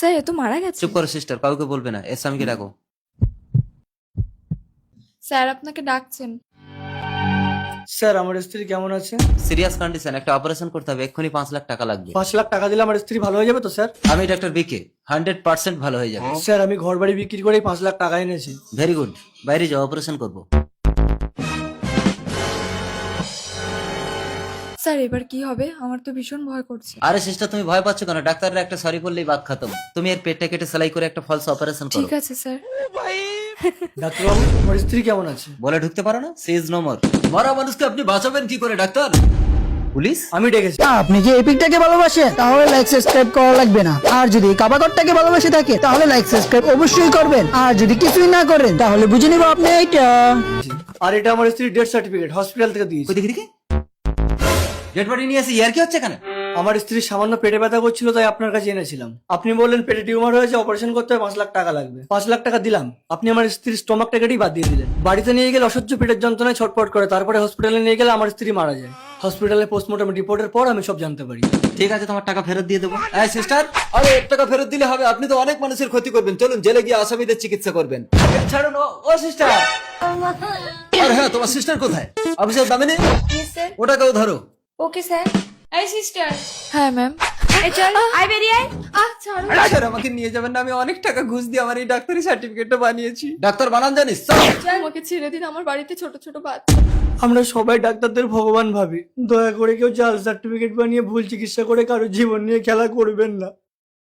Sir এ তো মারা গেছে। চুপ করো সিস্টার, কাউকে বলবে না। এর স্বামীকে ডাকো। স্যার আপনাকে ডাকছেন। স্যার আমার স্ত্রী কেমন আছে? সিরিয়াস কন্ডিশন, একটা অপারেশন করতে হবে, এক্ষুনি 5 লাখ টাকা লাগবে। 5 লাখ টাকা দিলে আমার স্ত্রী ভালো হয়ে যাবে তো স্যার? আমি ডাক্তার বিকে, 100% ভালো হয়ে যাবে। স্যার আমি ঘর বাড়ি বিক্রি করেই 5 লাখ টাকা এনেছি। ভেরি গুড, বাইরে যাও, অপারেশন করবো। স্যার এবার কি হবে? আমার তো ভীষণ ভয় করছে। আরে সিস্টার তুমি ভয় পাচ্ছ কেন? ডাক্তাররা একটা সরি বললেই বাদ খতম। তুমি এর পেটটা কেটে সেলাই করে একটা ফলস অপারেশন করো। ঠিক আছে স্যার। ডাক্তারবাবু আমার স্ত্রী কেমন আছে? বলে ঢুকতে পারো না? She is no more. মরা মানুষকে আপনি বাঁচাবেন কি করে ডাক্তার? পুলিশ? আমি ডেকেছি। আপনি যে এপিকটাকে ভালোবাসেন তাহলে লাইক সাবস্ক্রাইব করা লাগবে না, আর যদি কাবাগরটাকে ভালোবাসে থাকে তাহলে লাইক সাবস্ক্রাইব অবশ্যই করবেন, আর যদি কিছুই না করেন তাহলে বুঝে নিব আপনি এইটা। আর এটা আমার স্ত্রীর ডেথ সার্টিফিকেট, হসপিটাল থেকে দিয়েছি। দেখি দেখি, ডেড বডি নিয়ে আসি, ইয়ার কি হচ্ছে এখানে? আমার স্ত্রীর সামান্য পেটে ব্যথা করছিল তাই আপনার কাছে এনেছিলাম। আপনি বললেন পেটে টিউমার হয়েছে, অপারেশন করতে হবে, 5 লাখ টাকা লাগবে। 5 লাখ টাকা দিলাম, আপনি আমার স্ত্রীর স্টমাকটা কেটেই বাদ দিয়ে দিলেন। বাড়িতে নিয়ে গেলে অসহ্য পেটের যন্ত্রণায় ছটফট করে, তারপরে হসপিটালে নিয়ে গেলে আমার স্ত্রী মারা যায়। হসপিটালে পোস্টমর্টম রিপোর্টের পর আমি সব জানতে পারি। ঠিক আছে, তোমার টাকা ফেরত দিয়ে দেবো। এই সিস্টার, আরে 1 টাকা ফেরত দিলে হবে? আপনি তো অনেক মানুষের ক্ষতি করবেন। চলুন জেলে গিয়ে আসামিদের চিকিৎসা করবেন। ছাড়ুন ও সিস্টার। আরে হ্যাঁ, তোমার সিস্টার কোথায়? অফিসের দামিনী, স্যার। ওটাকেও ধরো। Okay sir. এই সিস্টার। হ্যাঁ ম্যাম। এই চল আই বেরিয়ে আয়। ছাড়ো। স্যার আমাকে নিয়ে যাবেন না, আমি অনেক টাকা ঘুষ দিয়ে আমার এই ডাক্তারি সার্টিফিকেটটা বানিয়েছি। ডাক্তার বানান জানিস? আমাকে ছেড়ে দিন, আমার বাড়িতে ছোট ছোট বাচ্চা। আমরা সবাই ডাক্তারদের ভগবান ভাবি, দয়া করে কেউ জাল সার্টিফিকেট বানিয়ে ভুল চিকিৎসা করে কারো জীবন নিয়ে খেলা করবেন না।